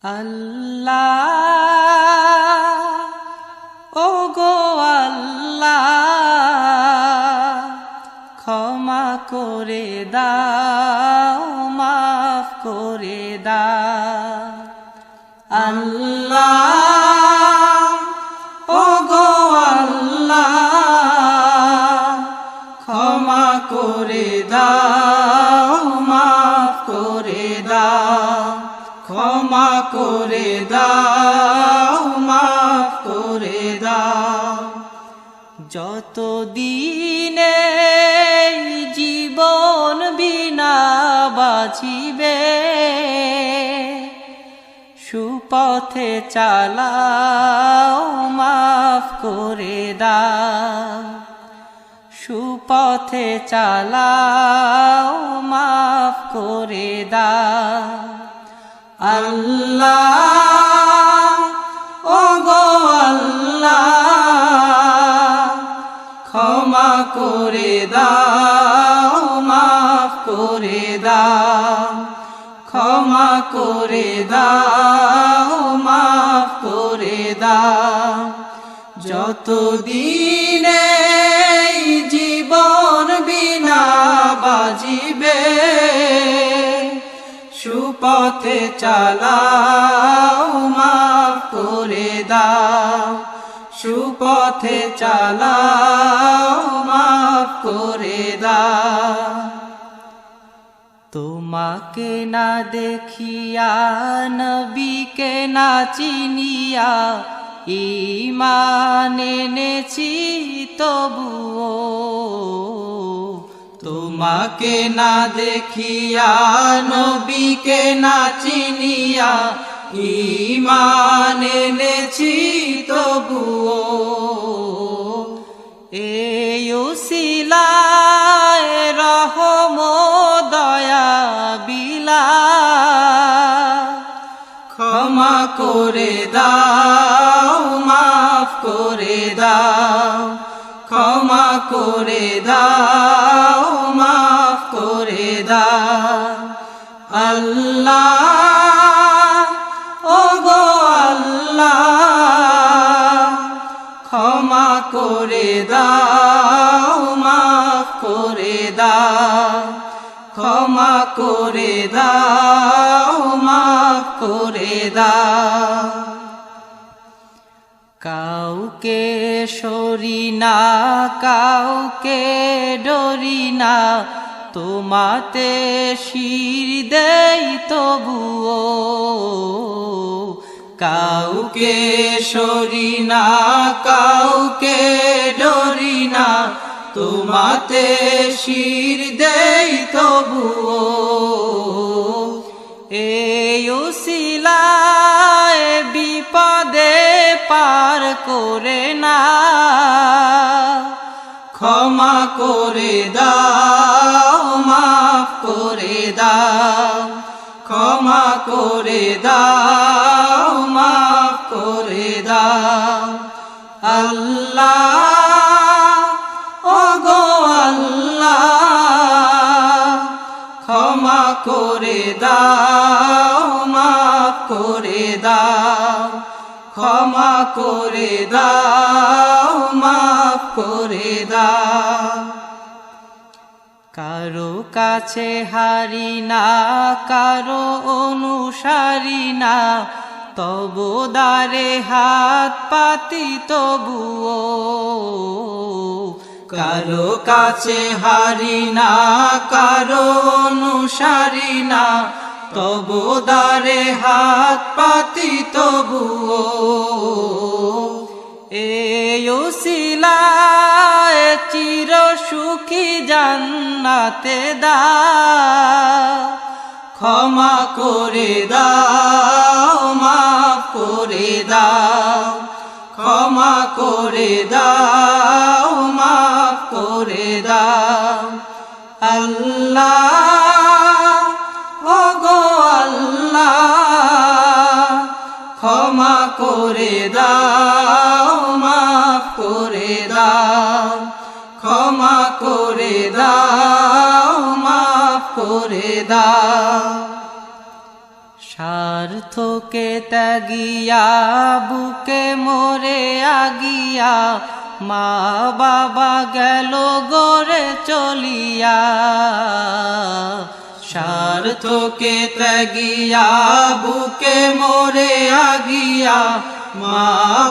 আল্লাহ ও গো আল্লাহ ক্ষমা করে দাও মাফ করে দাও আল্লাহ ও গো আল্লাহ ক্ষমা করে দাও মাফ করে দাও ক্ষমা করে দাও মাফ করে দাও যতদিনে জীবন বিনা বাঁচিবে সুপথে চালাও মাফ করে দাও সুপথে চালাও মাফ করে দাও আল্লাহ ও গো আল্লাহ ক্ষমা করে দাও মাফ করে দাও ক্ষমা করে দাও মাফ করে দাও যতদিনে জীবন বিনা বাজিবে সুপথে চালাও মাফ করে দাও সুপথে চালাও মাফ করে দাও তোমাকে না দেখিয়া নবীকে না চিনিয়া ঈমান এনেছি তবুও তোমাকে না দেখিয়া নবীকে না চিনিয়া ঈমান এনেছি তবুও এই উসিলায় রহম দয়া বিলা ক্ষমা করে দাও মাফ করে দাও ক্ষমা করে দাও মাফ করে দাও আল্লাহ ও গো আল্লাহ ক্ষমা করে দাও মাফ করে দাও ক্ষমা করে দাও মাফ করে দাও কাউকে সরি না কাউকে ডরি না তোমাতে শির দেই তবুও কাউকে সরি না কাউকে ডরি না তোমাতে শির দেই তবুও এই উসিলায় বিপদে পার করে না ক্ষমা করে দাও মাফ করে দাও ক্ষমা করে দাও মাফ করে দাও আল্লাহ ও গো আল্লাহ ক্ষমা করে দাও মাফ করে দাও ক্ষমা করে দাও মাফ করে দাও কারো কাছে হারি না কারো অনুসারী না তবু দ্বারে হাত পাতি তবুও কারো কাছে হারি না কারো অনুসারী না তবু দ্বারে হাত পাতি তবুও এই উসিলায় চির সুখী জান্নাতে দাও ক্ষমা করে দাও মাফ করে দাও ক্ষমা করে দাও মাফ করে দাও আল্লাহ ও গো আল্লাহ ক্ষমা করে দাও মাফ করে দাও ক্ষমা করে দাও মাফ করে দাও স্বার্থ স্বার্থকে ত্যাগিয়া বুকে মোরে আগিয়া মা বাবা গেল গড়ে চলিয়া স্বার্থকে ত্যাগিয়া বুকে মোরে আগিয়া মা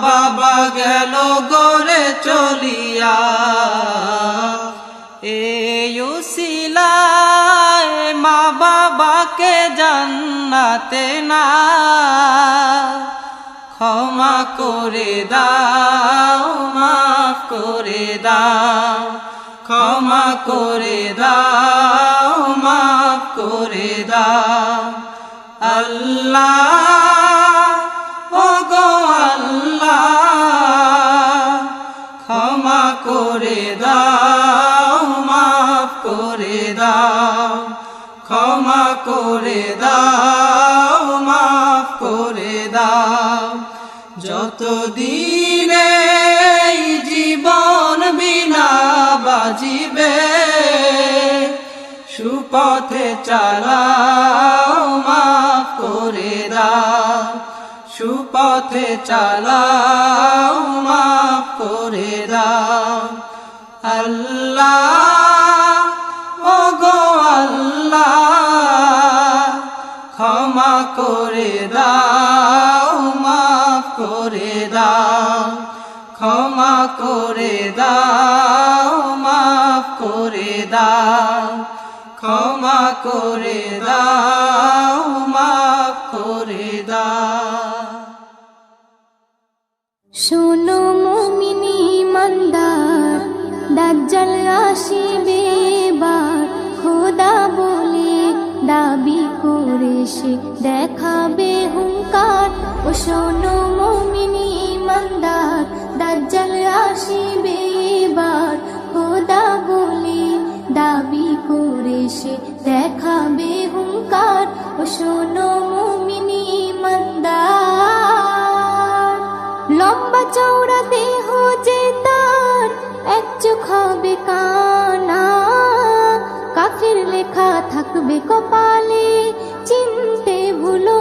বাবা গেল গড়ে চলিয়া এই উসিলায় মা বাবাকে জান্নাতে না ক্ষমা করে দাও মাফ করে দাও ক্ষমা করে দাও মাফ করে দাও আল্লাহ ও গো আল্লাহ ক্ষমা করে দাও মাফ করে দাও ক্ষমা করে দাও মাফ করে দাও যতদিনে জীবন বিনা বাজিবে সুপথে চালাও মাফ করে দাও সুপথে চালাও মাফ করে দাও আল্লাহ ও গো আল্লাহ ক্ষমা করে দাও মাফ করে দাও ক্ষমা করে দাও মাফ করে দাও ক্ষমা করে দাও মাফ করে দাও শোনো মুমিন ইমানদার দাজ্জাল আসিবে এবার খোদা বলে দাবি করে সে দেখাবে হুঙ্কার ও শোনো মুমিন ইমানদার দাজ্জাল আসিবে এবার খোদা বলে দাবি করে সে দেখাবে হুঙ্কার ও শোনো মুমিন ইমানদার লম্বা চওড়া দেহ যে তার এক চোখ হবে কানা কাফির লেখা থাকবে কপালে চিনতে ভুলো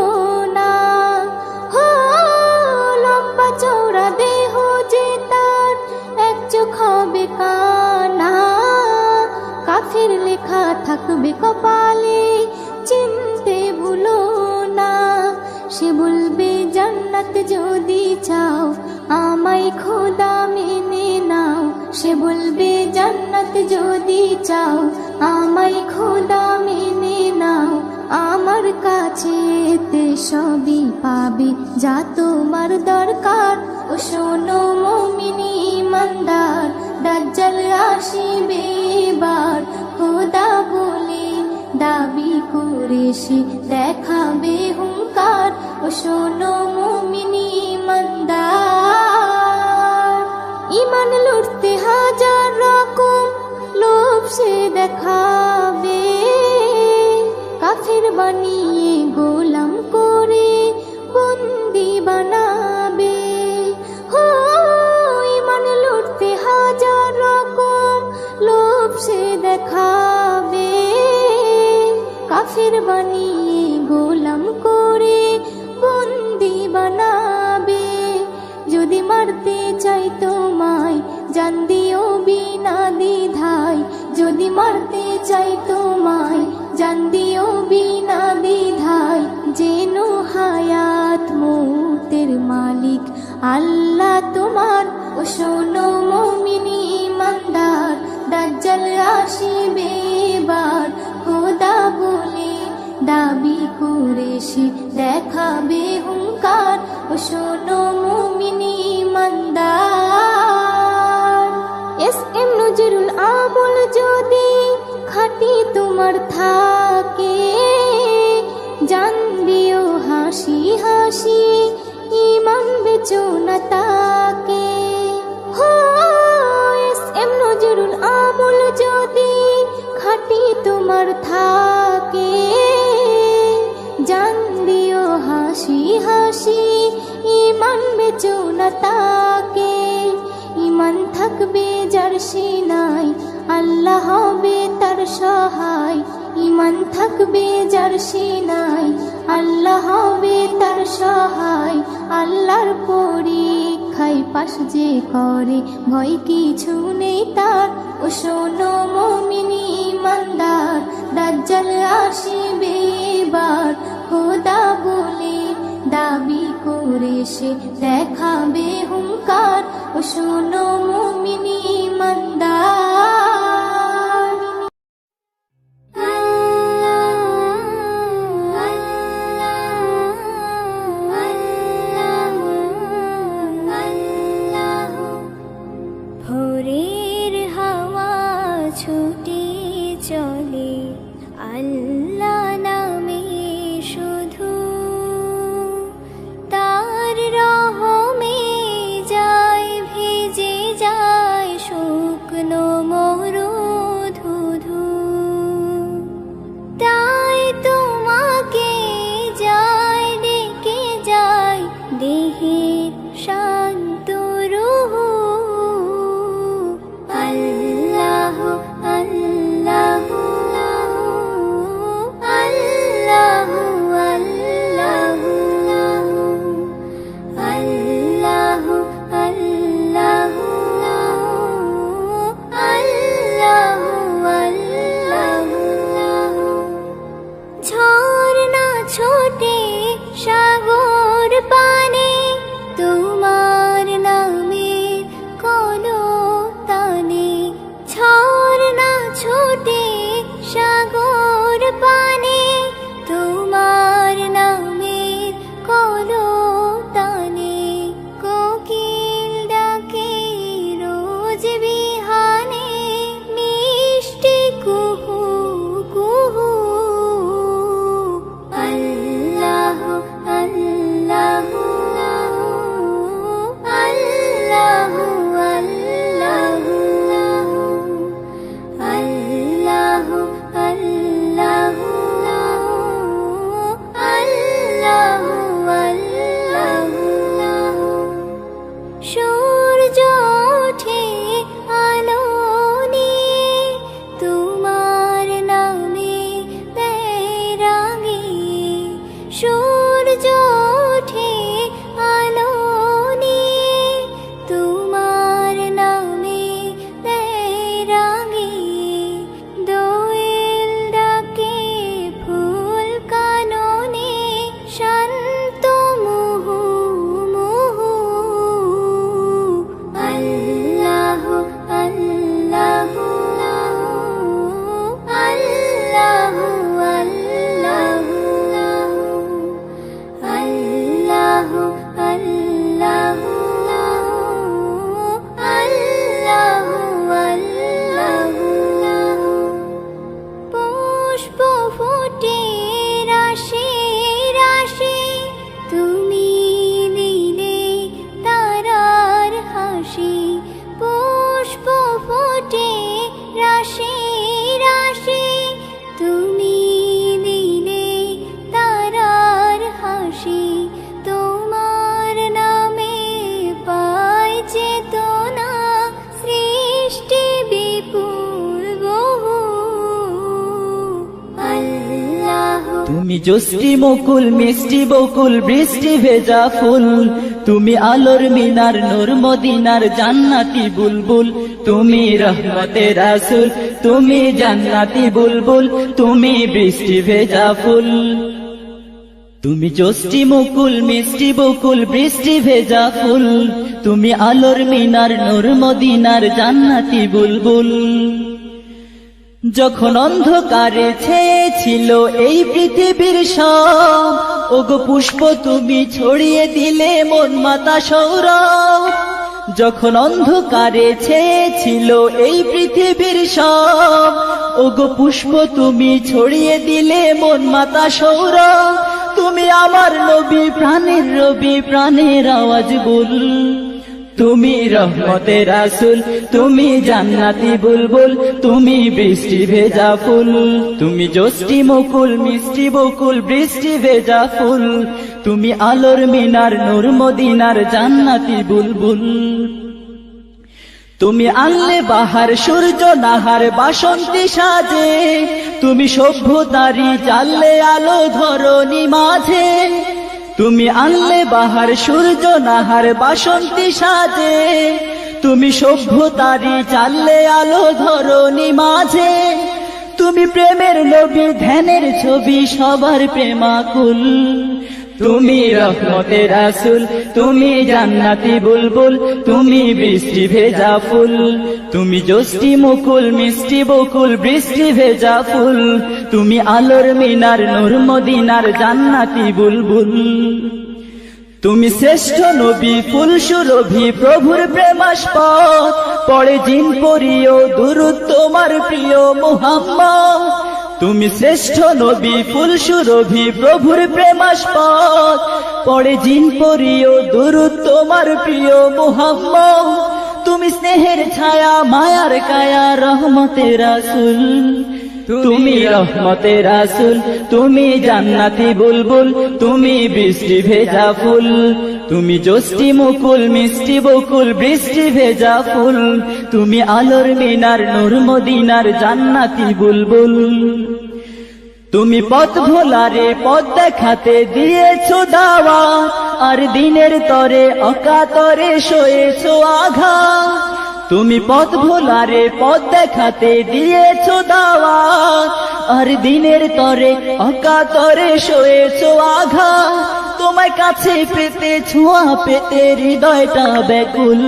না হো লম্বা চওড়া দেহ যে তার এক চোখ হবে কানা কাফির লেখা থাকবে কপালে চিনতে ভুলো না সে বলবে জান্নাত যদি চাও আমায় খোদা মেনে নাও সে বলবে জান্নাত যদি চাও আমায় খোদা মেনে নাও আমার কাছে তে সবই পাবে যা তোমার দরকার ও শোনো মুমিন ইমানদার দাজ্জাল আসিবে এবার খোদা বলে দাবি করে সে দেখাবে হুঙ্কার ও শোনো মুমিন ইমানদার ইমান লুটতে হাজার রকম লোভ সে দেখাবে কাফির বানিয়ে গোলাম করে বন্দি বানাবে হো ইমান লুটতে হাজার রকম লোভ সে দেখাবে কাফির বানিয়ে গোলাম করে বন্দি বানাবে যদি মারতে চাই তোমায় জান দিও বিনা দ্বিধায় যদি মারতে চাই তোমায় জান দিও বিনা দ্বিধায় যেন হায়াত মৌতের মালিক আল্লাহ তোমার ও শোনো মুমিন ইমানদার দাজ্জাল আসিবে এবার খোদা বলে দাবি করে সে দেখাবে হুঙ্কার ও শোনো মুমিন ইমানদার এস.এম. নজরুল আমল যদি খাঁটি তোমার থাকে জান দিও হাসি হাসি ইমান বেচো না তাকে হো এস.এম. নজরুল আমল যদি খাঁটি তোমার থাকে জান দিও হাসি হাসি ইমান বেচো না তাকে ইমান থাকবে যার সিনায় আল্লাহ হবে তার সহায় ইমান থাকবে যার সিনায়, আল্লাহ হবে তার সহায়। আল্লাহর পরীক্ষায় পাশ যে করে, ভয় কিছু নেই তার। ও শোনো মুমিন ঈমানদার, দাজ্জাল আসিবে এবার, খোদা বলে দাবি করে সে দেখাবে হুঙ্কার। ও শোনো মুমিন ঈমানদার, ভোরের হাওয়া ছুটে চলে আল্লাহ নামে শুধু, তার রহমে যায় ভেজে যায় শুকনো মরুধুধু। তাই তোমাকে যায় ডেকে যায় দেহের শান্ত রুহু। আল্লাহ আল্লাহ আল্লাহ আল্লাহ আল্লাহ আল্লাহ আল্লাহ আল্লাহ। ঝর্ণা ছোটে সাগর পানে, তোমার নামে কলতানে। ঝর্ণা ছোটে সাগর পানে, তোমার নামে কলতানে। কোকিল ডাকে রোজ বিহানে, মিষ্টি কুহু কুহু। আল্লাহ আল্লাহ আল্লাহ আল্লাহ আল্লাহ আল্লাহ আল্লাহ আল্লাহ। সূর্য ওঠে আলো নিয়ে, তোমার নামে বেরাঙে। সূর্য ওঠে আলো নিয়ে, তোমার নামে বেরাঙে। দোয়েল ডাকে ফুল কাননে, শান্ত মুহু মুহু। আল্লাহ আল্লাহ আল্লাহ আল্লাহ আল্লাহ আল্লাহ আল্লাহ আল্লাহ। পুষ্প ফোটে রাশি রাশি, তুমি দিলে তারার হাসি। পুষ্প ফোটে রাশি রাশি, তুমি দিলে তারার হাসি। তোমার নামে পাই চেতনা, সৃষ্টি বিপুল বহু। আল্লাহ তুমি জোষ্ঠী মুকুল মিষ্টি বকুল বৃষ্টি ভেজা ফুল, তুমি আলোর মিনার নূর মদিনার জান্নাতি বুলবুল। তুমি রহমতের রাসূল, তুমি জান্নাতি বুলবুল, তুমি বৃষ্টি ভেজা ফুল। তুমি জোষ্ঠী মুকুল মিষ্টি বকুল বৃষ্টি ভেজা ফুল, তুমি আলোর মিনার নূর মদিনার জান্নাতি বুলবুল। যখন অন্ধকারে ছেয়েছিল এই পৃথিবীর সব, ওগো পুষ্প তুমি ছড়িয়ে দিলে মন মাতা সৌরভ। যখন অন্ধকারে ছেয়েছিল এই পৃথিবীর সব, ওগো পুষ্প তুমি ছড়িয়ে দিলে মন মাতা সৌরভ। তুমি আমার নবী প্রাণের রবি প্রাণের আওয়াজ বল, তুমি রহমতের রাসূল, তুমি জান্নাতি বুলবুল, তুমি বৃষ্টি ভেজা ফুল। তুমি জোষ্ঠী মুকুল মিষ্টি বকুল বৃষ্টি ভেজা ফুল, তুমি আলোর মিনার নূর মদিনার জান্নাতি বুলবুল। তুমি আনলে বাহার সূর্য নাহার বাসন্তী সাজে, তুমি সভ্যতারি জ্বাললে আলো ধরণী মাঝে। তুমি আনলে বাহার সূর্য নাহার বাসন্তী সাজে, তুমি সভ্যতারি জ্বাললে আলো ধরণী মাঝে। তুমি প্রেমের নবী ধ্যানের ছবি সবার প্রেমাকুল, তুমি রহমতের রাসূল, তুমি জান্নাতি বুলবুল, তুমি বৃষ্টি ভেজা ফুল, তুমি যষ্টি মুকুল মিষ্টি বকুল বৃষ্টি ভেজা ফুল, তুমি আলোর মিনার নূর মদিনার জান্নাতি বুলবুল। তুমি শ্রেষ্ঠ নবী ফুল সুরভি প্রভুর প্রেমাস্পদ, পড়ে জিন পরিও দুরূদ তোমার প্রিয় মুহাম্মদ। তুমি শ্রেষ্ঠ নবী ফুল সুরভি প্রভুর প্রেমাস্পদ, পড়ে জিন পরিও দুরূদ তোমার প্রিয় মুহাম্মদ। তুমি স্নেহের ছায়া মায়ার কায়া রহমতের রাসূল, তুমি রহমতের রাসূল, তুমি জান্নাতি বুলবুল, তুমি বৃষ্টি ভেজা ফুল, তুমি যষ্টি মুকুল মিষ্টি বকুল বৃষ্টি ভেজা ফুল, তুমি আলোর মিনার নূর মদিনার জান্নাতি বুলবুল। তুমি পথ ভোলারে পথ দেখাতে দিয়েছো দাওয়াত, আর দিনের তরে অকাতরে সয়েছো আঘাত। তুমি পথ ভোলারে পথ দেখাতে দিয়েছো দাওয়াত, আর দিনের তরে অকাতরে সয়েছো আঘাত। তোমায় কাছে পেতে ছোঁয়া পেতে হৃদয়টা ব্যাকুল,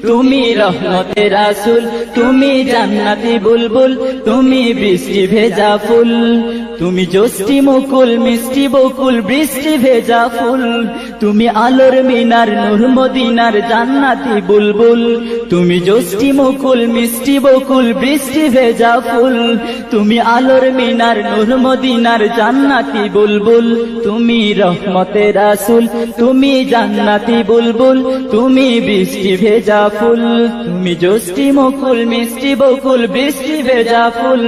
তুমি রহমতের রাসূল, তুমি জান্নাতি বুলবুল, তুমি বৃষ্টি ভেজা ফুল, তুমি যষ্টি মুকুল মিষ্টি বকুল বৃষ্টি ভেজা ফুল, তুমি আলোর মিনার নূর মদিনার জান্নাতি বুলবুল, তুমি যষ্টি মুকুল মিষ্টি বকুল বৃষ্টি ভেজা ফুল, তুমি আলোর মিনার নূর মদিনার জান্নাতি বুলবুল। তুমি রহমতের রাসূল, তুমি জান্নাতি বুলবুল, তুমি বৃষ্টি ভেজা ফুল, তুমি যষ্টি মুকুল মিষ্টি বকুল বৃষ্টি ভেজা ফুল,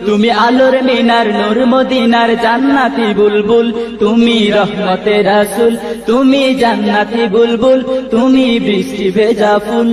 তুমি আলোর মিনার নূর মদিনার জান্নাতি বুলবুল। তুমি রহমতের রাসূল, তুমি জান্নাতি বুলবুল, তুমি বৃষ্টি ভেজা ফুল।